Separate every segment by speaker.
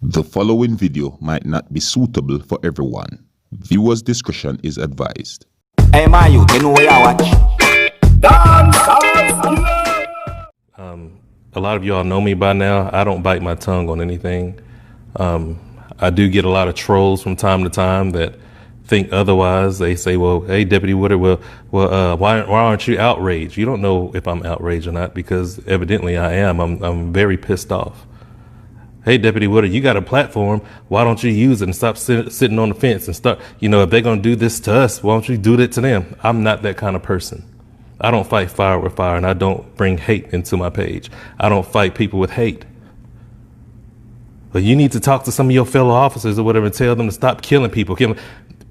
Speaker 1: The following video might not be suitable for everyone. Viewers' discretion is advised.
Speaker 2: Hey, my youth, you know where I watch? Dancehall.
Speaker 3: A lot of y'all know me by now. I don't bite my tongue on anything. I do get a lot of trolls from time to time that think otherwise. They say, well, hey, Deputy Woodard, why aren't you outraged? You don't know if I'm outraged or not, because evidently I am. I'm very pissed off. Hey, Deputy Woodard, you got a platform. Why don't you use it and stop sitting on the fence and start, if they're going to do this to us, why don't you do that to them? I'm not that kind of person. I don't fight fire with fire, and I don't bring hate into my page. I don't fight people with hate. But you need to talk to some of your fellow officers or whatever and tell them to stop killing people.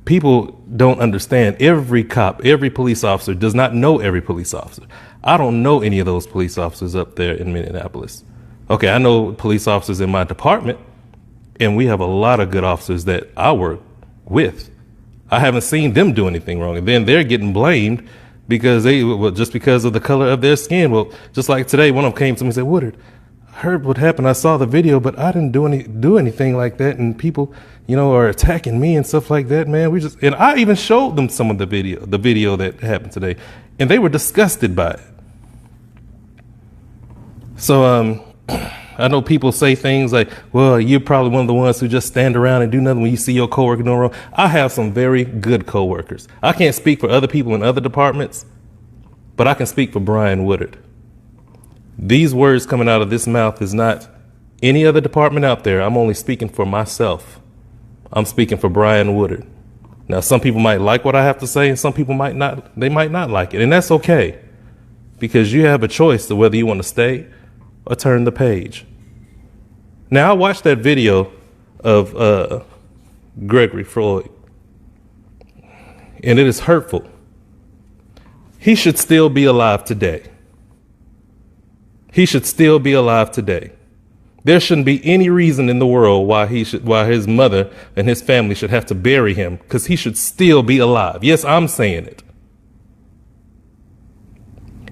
Speaker 3: People don't understand. Every cop, every police officer does not know every police officer. I don't know any of those police officers up there in Minneapolis. Okay, I know police officers in my department, and we have a lot of good officers that I work with. I haven't seen them do anything wrong, and then they're getting blamed because just because of the color of their skin. Well, just like today, one of them came to me and said, Woodard, I heard what happened. I saw the video, but I didn't do anything like that. And people, are attacking me and stuff like that, man. And I even showed them some of the video that happened today, and they were disgusted by it. So, I know people say things like, well, you're probably one of the ones who just stand around and do nothing when you see your coworker doing wrong. I have some very good coworkers. I can't speak for other people in other departments, but I can speak for Brian Woodard. These words coming out of this mouth is not any other department out there. I'm only speaking for myself. I'm speaking for Brian Woodard. Now, some people might like what I have to say, and some people might not. They might not like it, and that's okay, because you have a choice to whether you want to stay or turn the page. Now, I watched that video of Gregory Floyd, and it is hurtful. He should still be alive today. He should still be alive today. There shouldn't be any reason in the world why his mother and his family should have to bury him, because he should still be alive. Yes, I'm saying it.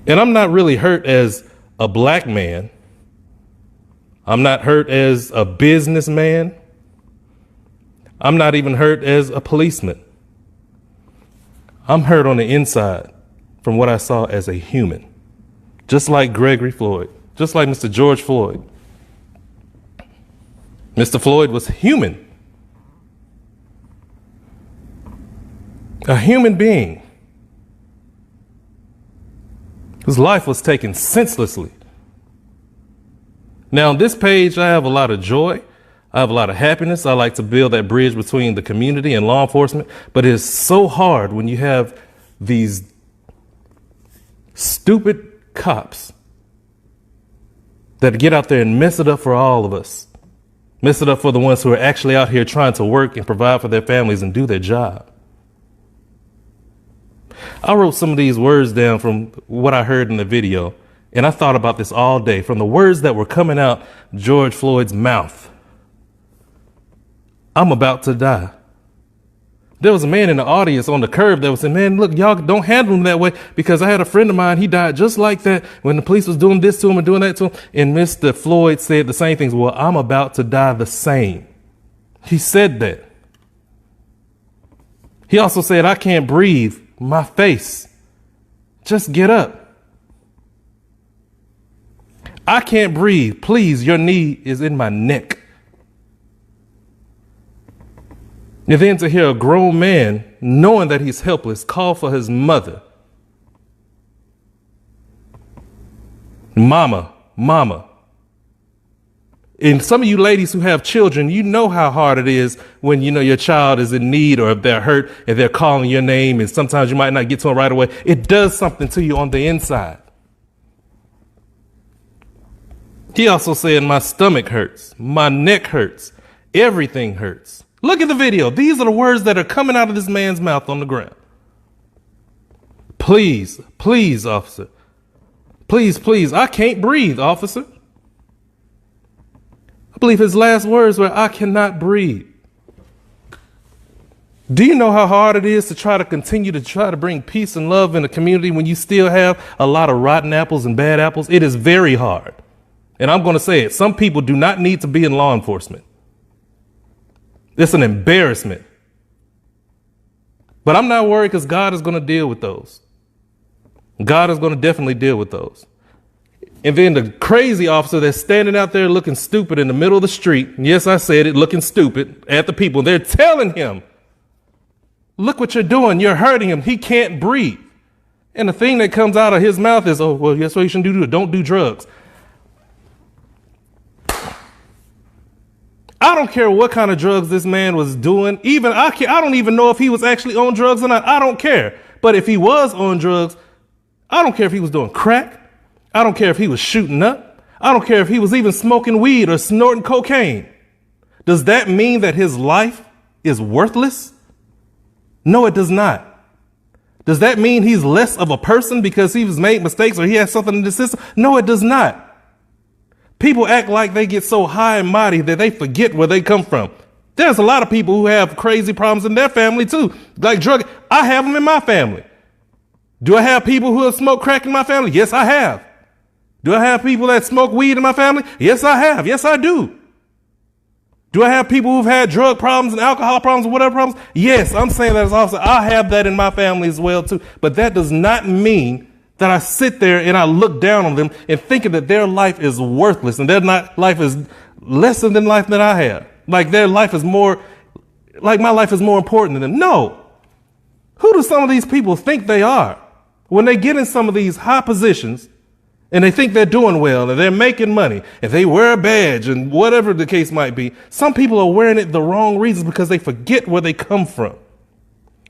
Speaker 3: And I'm not really hurt as a black man. I'm not hurt as a businessman. I'm not even hurt as a policeman. I'm hurt on the inside from what I saw as a human. Just like Gregory Floyd, just like Mr. George Floyd. Mr. Floyd was human. A human being. His life was taken senselessly. Now, on this page, I have a lot of joy. I have a lot of happiness. I like to build that bridge between the community and law enforcement. But it's so hard when you have these stupid cops that get out there and mess it up for all of us. Mess it up for the ones who are actually out here trying to work and provide for their families and do their job. I wrote some of these words down from what I heard in the video. And I thought about this all day, from the words that were coming out George Floyd's mouth. I'm about to die. There was a man in the audience on the curb that was saying, man, look, y'all don't handle him that way, because I had a friend of mine, he died just like that when the police was doing this to him and doing that to him. And Mr. Floyd said the same things. Well, I'm about to die the same. He said that. He also said, I can't breathe. My face. Just get up. I can't breathe. Please, your knee is in my neck. And then to hear a grown man, knowing that he's helpless, call for his mother. Mama, mama. And some of you ladies who have children, you know how hard it is when your child is in need, or if they're hurt and they're calling your name, and sometimes you might not get to them right away. It does something to you on the inside. He also said, my stomach hurts, my neck hurts, everything hurts. Look at the video. These are the words that are coming out of this man's mouth on the ground. Please, please, officer. Please, please. I can't breathe, officer. I believe his last words were, I cannot breathe. Do you know how hard it is to try to bring peace and love in the community when you still have a lot of rotten apples and bad apples? It is very hard. And I'm going to say it. Some people do not need to be in law enforcement. It's an embarrassment. But I'm not worried because God is going to deal with those. God is going to definitely deal with those. And then the crazy officer that's standing out there looking stupid in the middle of the street. Yes, I said it, looking stupid at the people. They're telling him, look what you're doing. You're hurting him. He can't breathe. And the thing that comes out of his mouth is, oh, well, that's what you shouldn't do. Don't do drugs. I don't care what kind of drugs this man was doing. I don't even know if he was actually on drugs or not. I don't care. But if he was on drugs, I don't care if he was doing crack. I don't care if he was shooting up. I don't care if he was even smoking weed or snorting cocaine. Does that mean that his life is worthless? No, it does not. Does that mean he's less of a person because he has made mistakes or he has something in the system? No, it does not. People act like they get so high and mighty that they forget where they come from. There's a lot of people who have crazy problems in their family too, like drug. I have them in my family. Do I have people who have smoked crack in my family? Yes, I have. Do I have people that smoke weed in my family? Yes, I have. Yes, I do. Do I have people who've had drug problems and alcohol problems or whatever problems? Yes, I'm saying that as officer. I have that in my family as well too. But that does not mean that I sit there and I look down on them and thinking that their life is worthless and their life is lesser than life that I have. Like their life is more, like my life is more important than them. No. Who do some of these people think they are when they get in some of these high positions and they think they're doing well and they're making money and they wear a badge and whatever the case might be? Some people are wearing it the wrong reasons because they forget where they come from.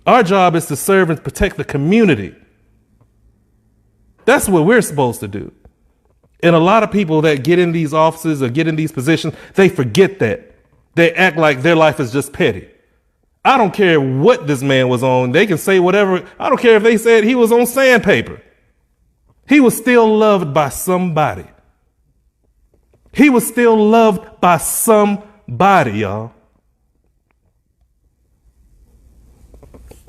Speaker 3: Our job is to serve and protect the community. That's what we're supposed to do. And a lot of people that get in these offices or get in these positions, they forget that. They act like their life is just petty. I don't care what this man was on. They can say whatever. I don't care if they said he was on sandpaper. He was still loved by somebody. He was still loved by somebody, y'all.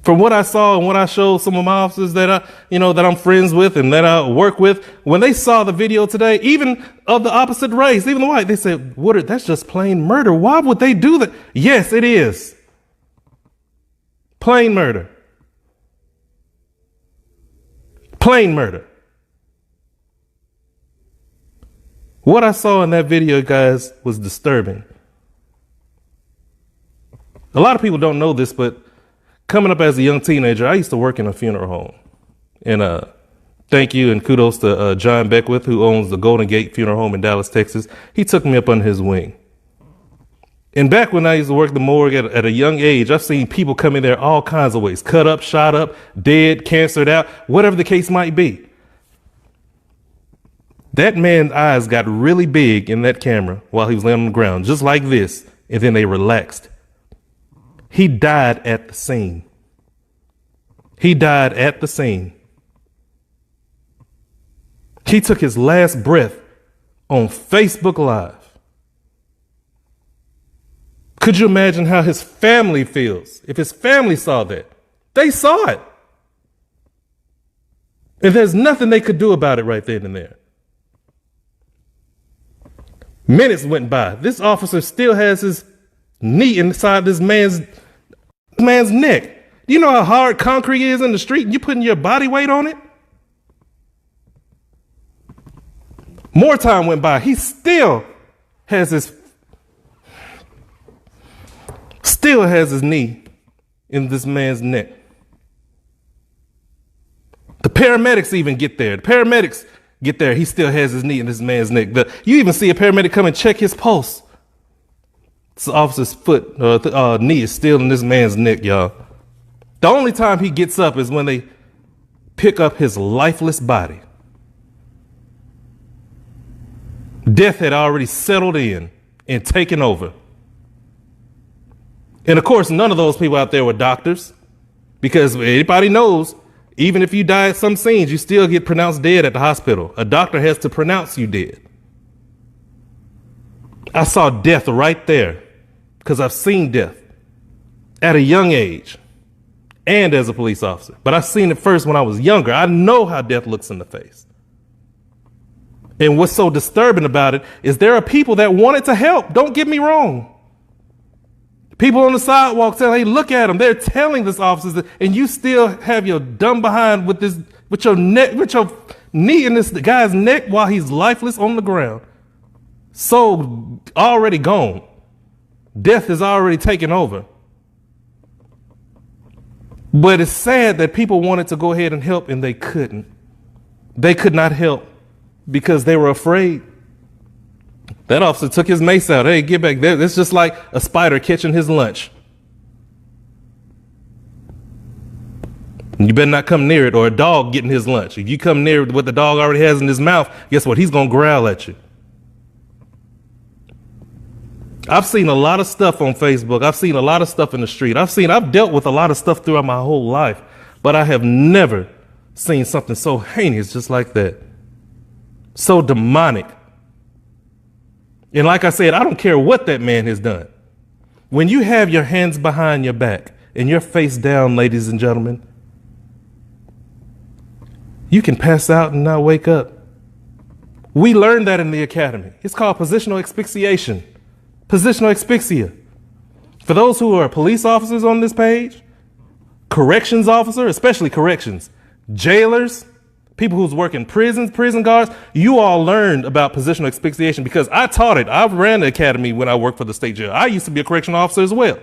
Speaker 3: From what I saw and what I showed some of my officers that I'm friends with and that I work with, when they saw the video today, even of the opposite race, even the white, they said, Woodard, that's just plain murder. Why would they do that? Yes, it is. Plain murder. Plain murder. What I saw in that video, guys, was disturbing. A lot of people don't know this, but coming up as a young teenager, I used to work in a funeral home. And thank you and kudos to John Beckwith, who owns the Golden Gate Funeral Home in Dallas, Texas. He took me up under his wing. And back when I used to work the morgue at a young age, I've seen people come in there all kinds of ways, cut up, shot up, dead, cancered out, whatever the case might be. That man's eyes got really big in that camera while he was laying on the ground, just like this, and then they relaxed. He died at the scene. He died at the scene. He took his last breath on Facebook Live. Could you imagine how his family feels if his family saw that? They saw it. And there's nothing they could do about it right then and there. Minutes went by. This officer still has his knee inside this man's neck. Do you know how hard concrete is in the street and you're putting your body weight on it? More time went by. He still has his knee in this man's neck. The paramedics even get there. The paramedics get there. He still has his knee in this man's neck. You even see a paramedic come and check his pulse. This officer's knee is still in this man's neck, y'all. The only time he gets up is when they pick up his lifeless body. Death had already settled in and taken over. And of course, none of those people out there were doctors, because anybody knows, even if you die at some scenes, you still get pronounced dead at the hospital. A doctor has to pronounce you dead. I saw death right there because I've seen death at a young age and as a police officer. But I seen it first when I was younger. I know how death looks in the face. And what's so disturbing about it is there are people that wanted to help. Don't get me wrong. People on the sidewalk tell, hey, look at them. They're telling this officers that, and you still have your dumb behind with your knee in this guy's neck while he's lifeless on the ground. So already gone. Death is already taken over. But it's sad that people wanted to go ahead and help and they couldn't. They could not help because they were afraid. That officer took his mace out. Hey, get back there. It's just like a spider catching his lunch. You better not come near it, or a dog getting his lunch. If you come near what the dog already has in his mouth, guess what? He's going to growl at you. I've seen a lot of stuff on Facebook. I've seen a lot of stuff in the street. I've dealt with a lot of stuff throughout my whole life, but I have never seen something so heinous just like that. So demonic. And like I said, I don't care what that man has done. When you have your hands behind your back and your face down, ladies and gentlemen, you can pass out and not wake up. We learned that in the academy. It's called positional asphyxiation. Positional asphyxia. For those who are police officers on this page, corrections officer, especially corrections, jailers, people who's working prisons, prison guards, you all learned about positional asphyxiation because I taught it. I ran the academy when I worked for the state jail. I used to be a correctional officer as well.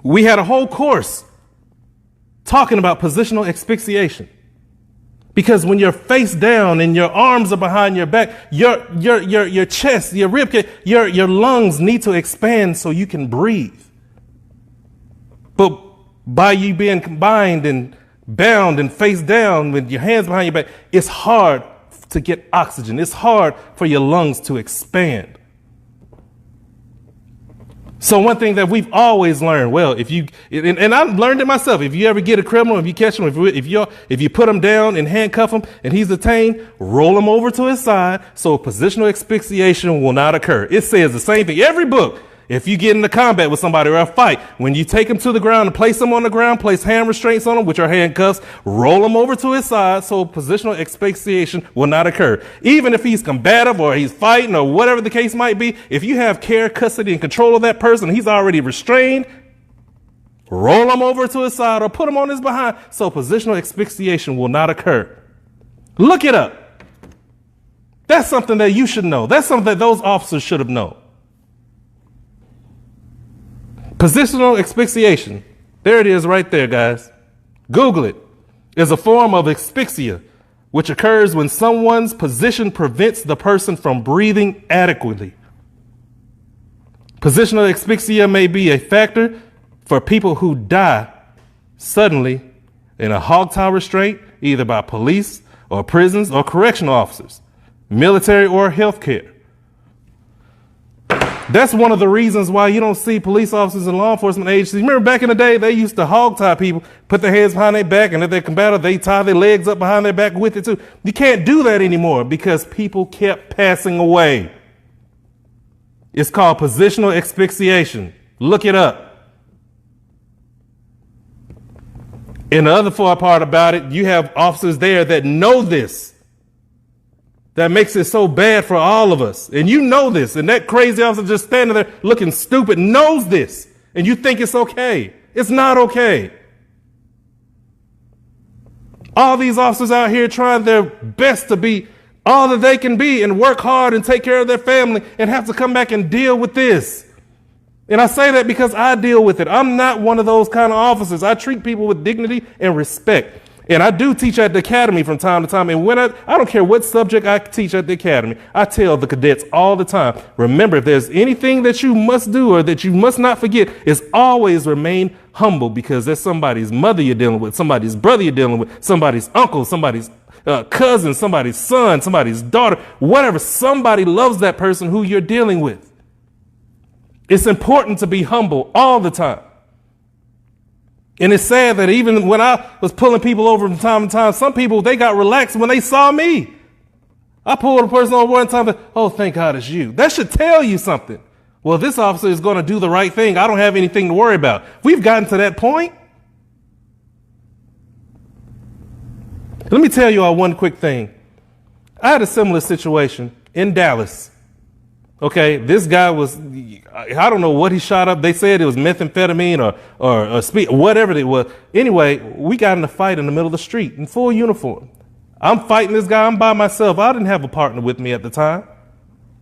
Speaker 3: We had a whole course talking about positional asphyxiation. Because when you're face down and your arms are behind your back, your chest, your rib cage, your lungs need to expand so you can breathe. But by you being combined and bound and face down with your hands behind your back, it's hard to get oxygen. It's hard for your lungs to expand. So one thing that we've always learned, well, if you, and I've learned it myself, if you ever get a criminal, if you catch him, if you put him down and handcuff him and he's detained, roll him over to his side so positional asphyxiation will not occur. It says the same thing. Every book, if you get into combat with somebody or a fight, when you take him to the ground and place him on the ground, place hand restraints on him, which are handcuffs, roll him over to his side so positional asphyxiation will not occur. Even if he's combative or he's fighting or whatever the case might be, if you have care, custody, and control of that person, he's already restrained, roll him over to his side or put him on his behind so positional asphyxiation will not occur. Look it up. That's something that you should know. That's something that those officers should have known. Positional asphyxiation, there it is right there, guys. Google it. Is a form of asphyxia, which occurs when someone's position prevents the person from breathing adequately. Positional asphyxia may be a factor for people who die suddenly in a hogtie restraint, either by police or prisons or correctional officers, military or healthcare. That's one of the reasons why you don't see police officers and law enforcement agencies. Remember back in the day, they used to hog tie people, put their hands behind their back, and if they're combative, they tie their legs up behind their back with it too. You can't do that anymore because people kept passing away. It's called positional asphyxiation. Look it up. And the other part about it, you have officers there that know this. That makes it so bad for all of us. And you know this. And that crazy officer just standing there looking stupid knows this. And you think it's okay. It's not okay. All these officers out here trying their best to be all that they can be and work hard and take care of their family and have to come back and deal with this. And I say that because I deal with it. I'm not one of those kind of officers. I treat people with dignity and respect. And I do teach at the academy from time to time. And when I don't care what subject I teach at the academy, I tell the cadets all the time, remember, if there's anything that you must do or that you must not forget, is always remain humble, because there's somebody's mother you're dealing with, somebody's brother you're dealing with, somebody's uncle, somebody's cousin, somebody's son, somebody's daughter, whatever. Somebody loves that person who you're dealing with. It's important to be humble all the time. And it's sad that even when I was pulling people over from time to time, some people, they got relaxed when they saw me. I pulled a person over one time, oh, thank God it's you. That should tell you something. Well, this officer is going to do the right thing. I don't have anything to worry about. We've gotten to that point. Let me tell you all one quick thing. I had a similar situation in Dallas. Okay, this guy was, I don't know what he shot up. They said it was methamphetamine or speed, whatever it was. Anyway, we got in a fight in the middle of the street in full uniform. I'm fighting this guy. I'm by myself. I didn't have a partner with me at the time.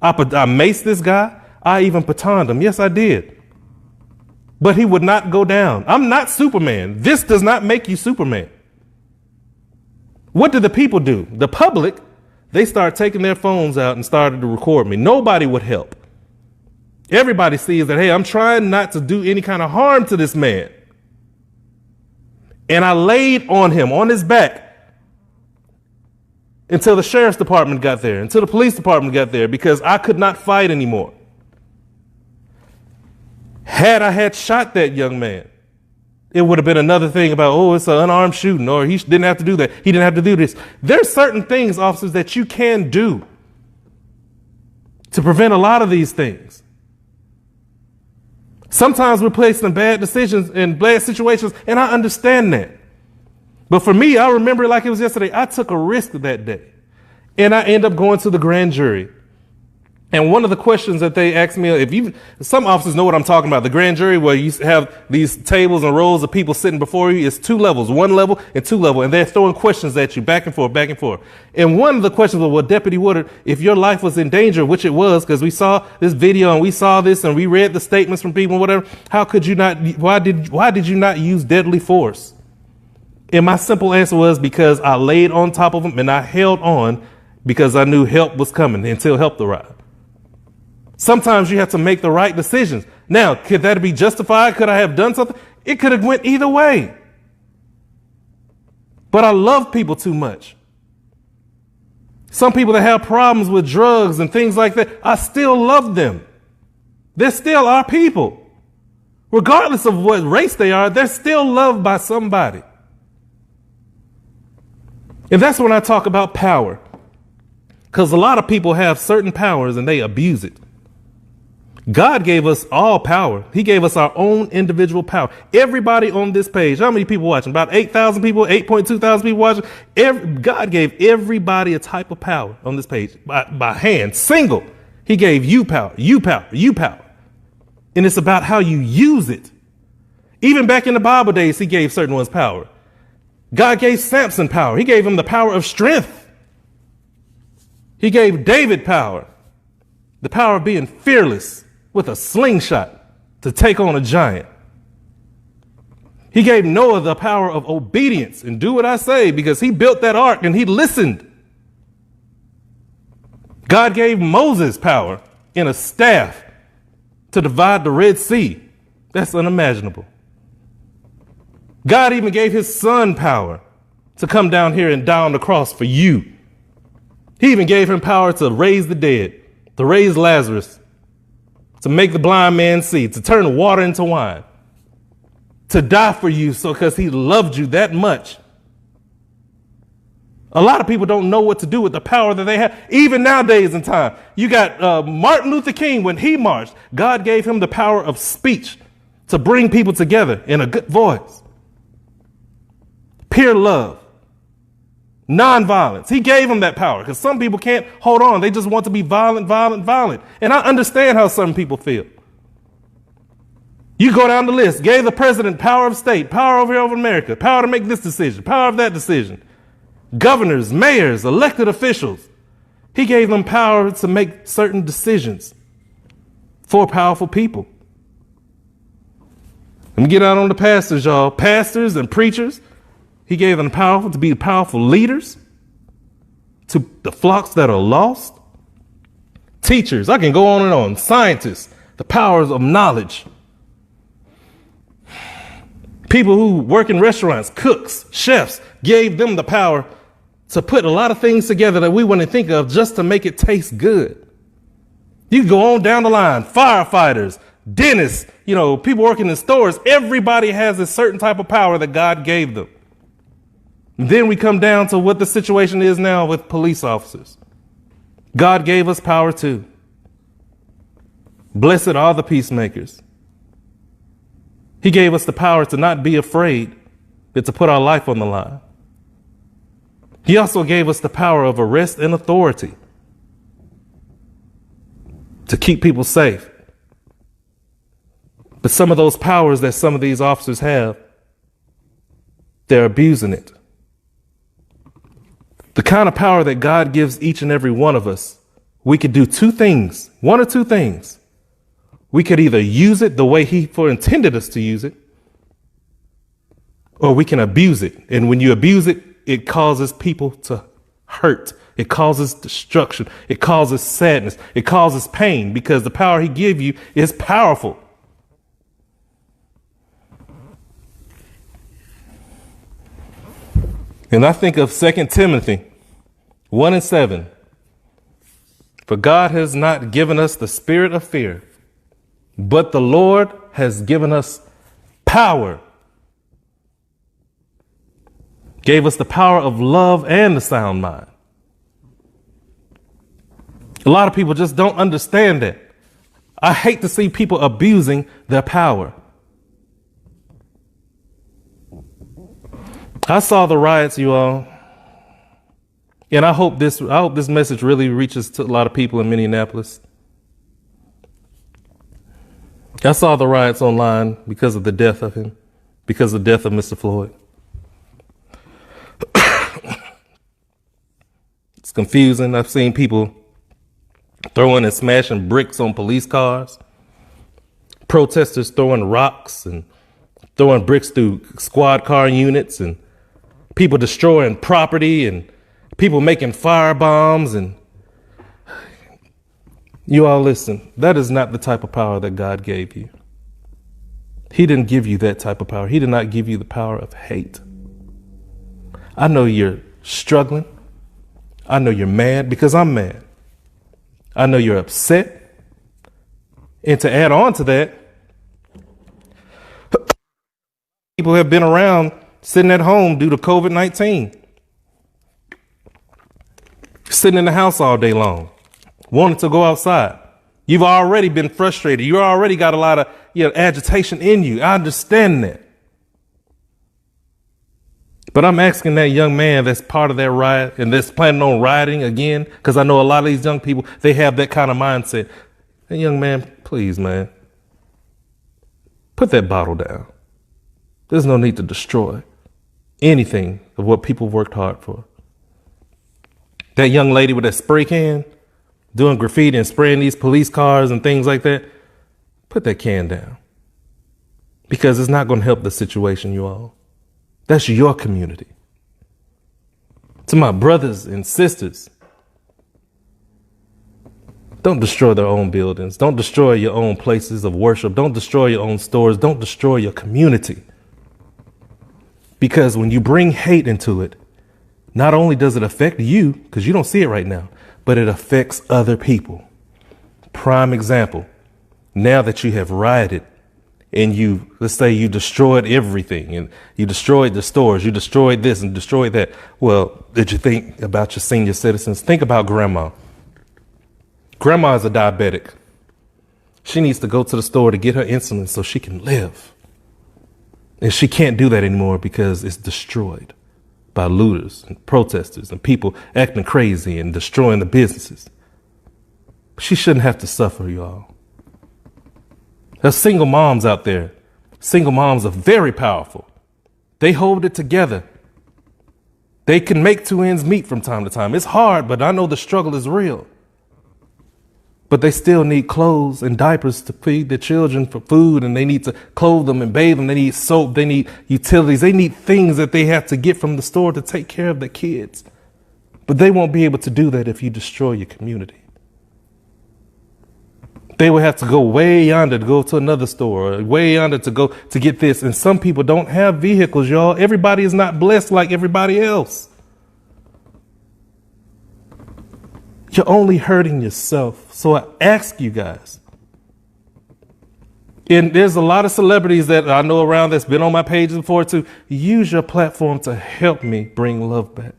Speaker 3: I maced this guy. I even batoned him. Yes, I did. But he would not go down. I'm not Superman. This does not make you Superman. What did the people do? The public, they started taking their phones out and started to record me. Nobody would help. Everybody sees that, hey, I'm trying not to do any kind of harm to this man. And I laid on him, on his back, until the sheriff's department got there, until the police department got there, because I could not fight anymore. Had I had shot that young man, it would have been another thing about, oh, it's an unarmed shooting, or he didn't have to do that. He didn't have to do this. There's certain things, officers, that you can do to prevent a lot of these things. Sometimes we're placed in bad decisions and bad situations, and I understand that. But for me, I remember it like it was yesterday. I took a risk that day, and I end up going to the grand jury. And one of the questions that they asked me, some officers know what I'm talking about. The grand jury, where you have these tables and rows of people sitting before you, is 2 levels, 1 level and 2 level, and they're throwing questions at you back and forth, back and forth. And one of the questions was, well, Deputy Woodard, if your life was in danger, which it was, because we saw this video and we saw this and we read the statements from people and whatever, how could you not? Why did you not use deadly force? And my simple answer was, because I laid on top of them and I held on because I knew help was coming until help arrived. Sometimes you have to make the right decisions. Now, could that be justified? Could I have done something? It could have went either way. But I love people too much. Some people that have problems with drugs and things like that, I still love them. They're still our people. Regardless of what race they are, they're still loved by somebody. And that's when I talk about power. Because a lot of people have certain powers and they abuse it. God gave us all power. He gave us our own individual power. Everybody on this page, how many people watching? About 8,000 people, 8.2 thousand people watching. God gave everybody a type of power on this page by hand, single. He gave you power, you power, you power. And it's about how you use it. Even back in the Bible days, he gave certain ones power. God gave Samson power. He gave him the power of strength. He gave David power, the power of being fearless with a slingshot to take on a giant. He gave Noah the power of obedience and do what I say, because he built that ark and he listened. God gave Moses power in a staff to divide the Red Sea. That's unimaginable. God even gave his son power to come down here and die on the cross for you. He even gave him power to raise the dead, to raise Lazarus, to make the blind man see, to turn water into wine, to die for you, so because he loved you that much. A lot of people don't know what to do with the power that they have. Even nowadays in time, you got Martin Luther King, when he marched, God gave him the power of speech to bring people together in a good voice. Pure love, nonviolence. He gave them that power, because some people can't hold on. They just want to be violent, violent, violent. And I understand how some people feel. You go down the list. Gave the president power of state, power over America, power to make this decision, power of that decision. Governors, mayors, elected officials. He gave them power to make certain decisions for powerful people. Let me get out on the pastors, y'all. Pastors and preachers. He gave them power to be powerful leaders to the flocks that are lost. Teachers, I can go on and on. Scientists, the powers of knowledge. People who work in restaurants, cooks, chefs, gave them the power to put a lot of things together that we wouldn't think of just to make it taste good. You can go on down the line. Firefighters, dentists, people working in stores. Everybody has a certain type of power that God gave them. Then we come down to what the situation is now with police officers. God gave us power too. Blessed are the peacemakers. He gave us the power to not be afraid, but to put our life on the line. He also gave us the power of arrest and authority to keep people safe. But some of those powers that some of these officers have, they're abusing it. The kind of power that God gives each and every one of us, we could do two things, one or two things. We could either use it the way He intended us to use it, or we can abuse it. And when you abuse it, it causes people to hurt. It causes destruction. It causes sadness. It causes pain, because the power He gave you is powerful. And I think of 2 Timothy 1:7. For God has not given us the spirit of fear, but the Lord has given us power. Gave us the power of love and the sound mind. A lot of people just don't understand that. I hate to see people abusing their power. I saw the riots, you all, and I hope this message really reaches to a lot of people in Minneapolis. I saw the riots online because of the death of him, because of the death of Mr. Floyd. It's confusing. I've seen people throwing and smashing bricks on police cars, protesters throwing rocks and throwing bricks through squad car units, and people destroying property and people making fire bombs. And you all listen, that is not the type of power that God gave you. He didn't give you that type of power. He did not give you the power of hate. I know you're struggling. I know you're mad, because I'm mad. I know you're upset. And to add on to that, people have been around sitting at home due to COVID-19, sitting in the house all day long, wanting to go outside. You've already been frustrated. You already got a lot of agitation in you. I understand that. But I'm asking that young man that's part of that riot and that's planning on rioting again, because I know a lot of these young people, they have that kind of mindset. Hey, young man, please, man, put that bottle down. There's no need to destroy anything of what people worked hard for. That young lady with that spray can doing graffiti and spraying these police cars and things like that, put that can down, because it's not going to help the situation, you all. That's your community. To my brothers and sisters, don't destroy their own buildings. Don't destroy your own places of worship. Don't destroy your own stores. Don't destroy your community. Because when you bring hate into it, not only does it affect you, because you don't see it right now, but it affects other people. Prime example, now that you have rioted and let's say you destroyed everything, and you destroyed the stores, you destroyed this and destroyed that. Well, did you think about your senior citizens? Think about grandma. Grandma is a diabetic. She needs to go to the store to get her insulin so she can live. And she can't do that anymore because it's destroyed by looters and protesters and people acting crazy and destroying the businesses. She shouldn't have to suffer, y'all. There's single moms out there. Single moms are very powerful. They hold it together. They can make two ends meet from time to time. It's hard, but I know the struggle is real. But they still need clothes and diapers to feed their children, for food, and they need to clothe them and bathe them. They need soap. They need utilities. They need things that they have to get from the store to take care of their kids. But they won't be able to do that if you destroy your community. They will have to go way yonder to go to another store, or way yonder to go to get this. And some people don't have vehicles, y'all. Everybody is not blessed like everybody else. You're only hurting yourself. So I ask you guys, and there's a lot of celebrities that I know around that's been on my page before too, use your platform to help me bring love back.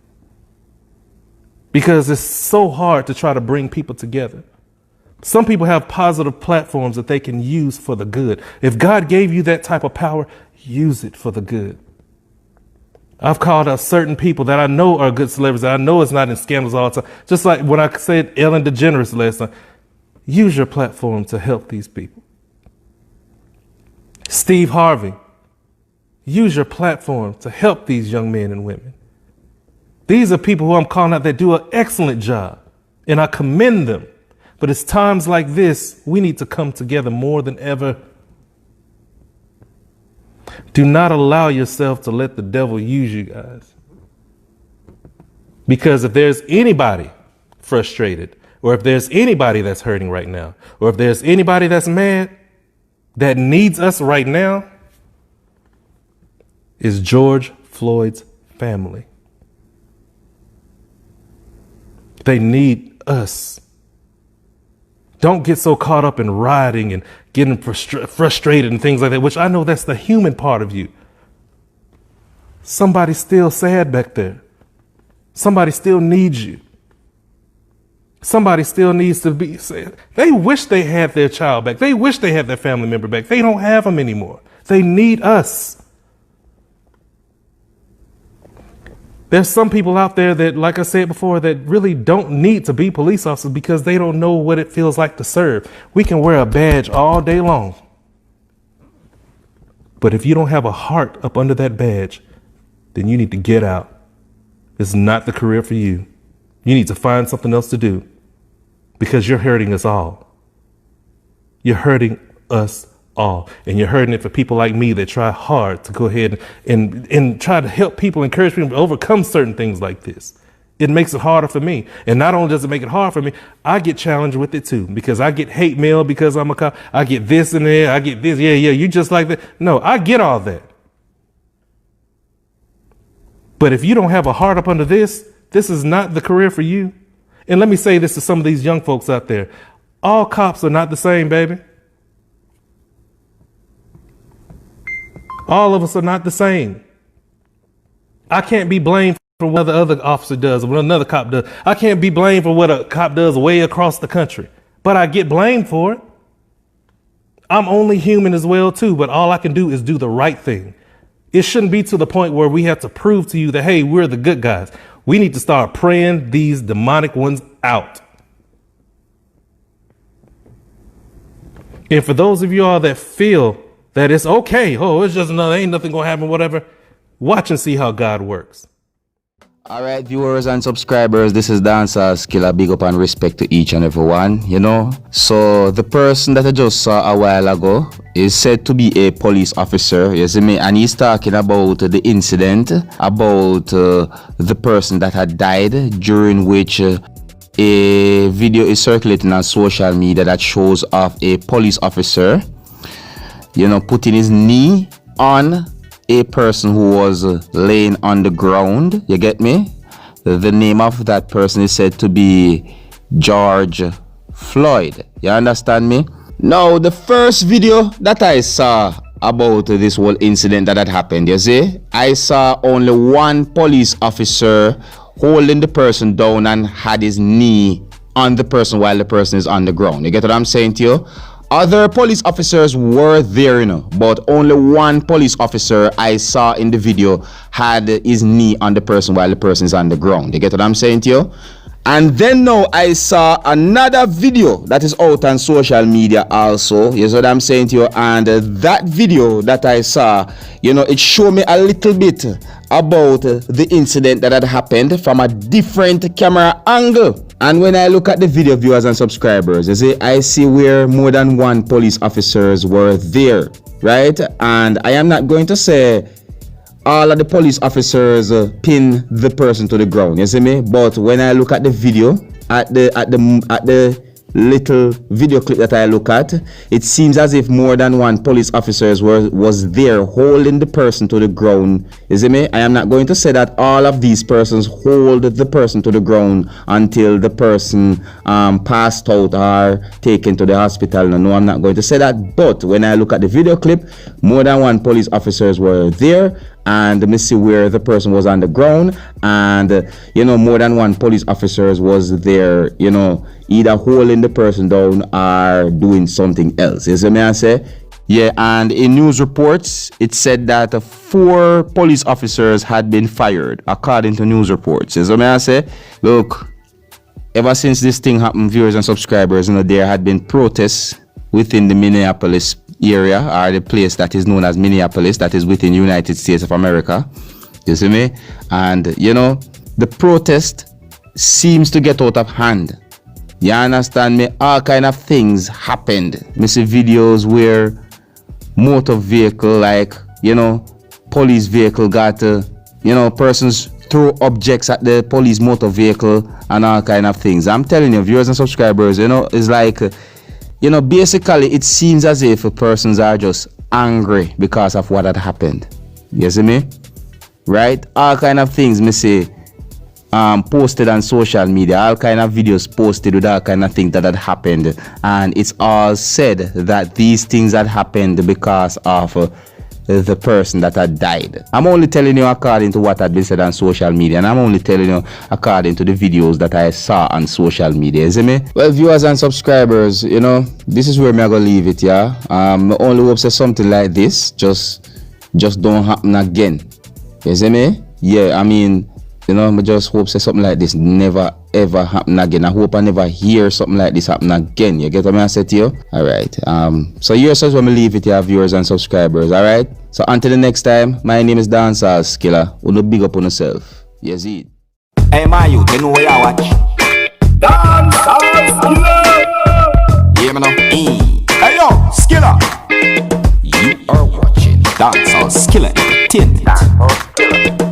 Speaker 3: Because it's so hard to try to bring people together. Some people have positive platforms that they can use for the good. If God gave you that type of power, use it for the good. I've called out certain people that I know are good celebrities. I know it's not in scandals all the time. Just like when I said Ellen DeGeneres last time. use your platform to help these people. Steve Harvey, use your platform to help these young men and women. These are people who I'm calling out that do an excellent job, and I commend them. But it's times like this, we need to come together more than ever. Do not allow yourself to let the devil use you guys. Because if there's anybody frustrated, or if there's anybody that's hurting right now, or if there's anybody that's mad that needs us right now, is George Floyd's family. They need us. Don't get so caught up in rioting and getting frustrated and things like that, which I know that's the human part of you. Somebody's still sad back there. Somebody still needs you. Somebody still needs to be sad. They wish they had their child back. They wish they had their family member back. They don't have them anymore. They need us. There's some people out there that, like I said before, that really don't need to be police officers because they don't know what it feels like to serve. We can wear a badge all day long. But if you don't have a heart up under that badge, then you need to get out. It's not the career for you. You need to find something else to do because you're hurting us all. You're hurting us all. And you're hurting it for people like me that try hard to go ahead and try to help people, encourage people to overcome certain things like this. It makes it harder for me. And not only does it make it hard for me, I get challenged with it too, because I get hate mail because I'm a cop. I get this in there. I get this. Yeah, you just like that. No, I get all that. But if you don't have a heart up under this is not the career for you. And let me say this to some of these young folks out there. All cops are not the same, baby. All of us are not the same. I can't be blamed for what the other officer does or what another cop does. I can't be blamed for what a cop does way across the country, but I get blamed for it. I'm only human as well too, but all I can do is do the right thing. It shouldn't be to the point where we have to prove to you that, hey, we're the good guys. We need to start praying these demonic ones out. And for those of you all that feel that it's okay, it's just another, ain't nothing gonna happen, whatever, watch and see how God works.
Speaker 4: All right, viewers and subscribers, this is seriousskilla. Big up and respect to each and every one, So the person that I just saw a while ago is said to be a police officer, you see me, and he's talking about the incident, about the person that had died, during which a video is circulating on social media that shows off a police officer, putting his knee on a person who was laying on the ground. You get me? The name of that person is said to be George Floyd. You understand me? Now, the first video that I saw about this whole incident that had happened, you see, I saw only one police officer holding the person down and had his knee on the person while the person is on the ground. You get what I'm saying to you? Other police officers were there, but only one police officer I saw in the video had his knee on the person while the person is on the ground. You get what I'm saying to you? And then now I saw another video that is out on social media also. You know what I'm saying to you? And that video that I saw, it showed me a little bit about the incident that had happened from a different camera angle. And when I look at the video, viewers and subscribers, you see, I see where more than one police officers were there, right? And I am not going to say all of the police officers pin the person to the ground, you see me? But when I look at the video, at the little video clip that I look at, it seems as if more than one police officers was there holding the person to the ground. You see me? I am not going to say that all of these persons hold the person to the ground until the person passed out or taken to the hospital. No, I'm not going to say that. But when I look at the video clip, more than one police officers were there, and let me see where the person was on the ground, and more than one police officers was there, either holding the person down or doing something else. You see me I say? Yeah, and in news reports it said that 4 police officers had been fired according to news reports. You see me I say? Look, ever since this thing happened, viewers and subscribers, there had been protests within the Minneapolis area, or the place that is known as Minneapolis, that is within United States of America. You see me? And the protest seems to get out of hand. You understand me? All kind of things happened. Me see videos where motor vehicle, like police vehicle got persons throw objects at the police motor vehicle and all kind of things. I'm telling you, viewers and subscribers, it's like basically it seems as if persons are just angry because of what had happened. You see me? Right? All kind of things me say posted on social media, all kind of videos posted with all kind of things that had happened, and it's all said that these things had happened because of the person that had died. I'm only telling you according to what had been said on social media, and I'm only telling you according to the videos that I saw on social media. You see me? Well, viewers and subscribers, this is where I'm gonna leave it. Yeah, I only hope that something like this just don't happen again. You see me? Yeah, I mean, I just hope that something like this never ever happen again. I hope I never hear something like this happen again. You get what I say to you? Alright. So here's just when we leave it here, viewers and subscribers. Alright? So until the next time, my name is Dancehall Skilla. Uno big up on yourself. Yes, it.
Speaker 2: Hey, my youth, you know where I watch? Dancehall Skilla! Hear me now? Hey, yo, Skilla! You are watching Dancehall Skilla Entertainment.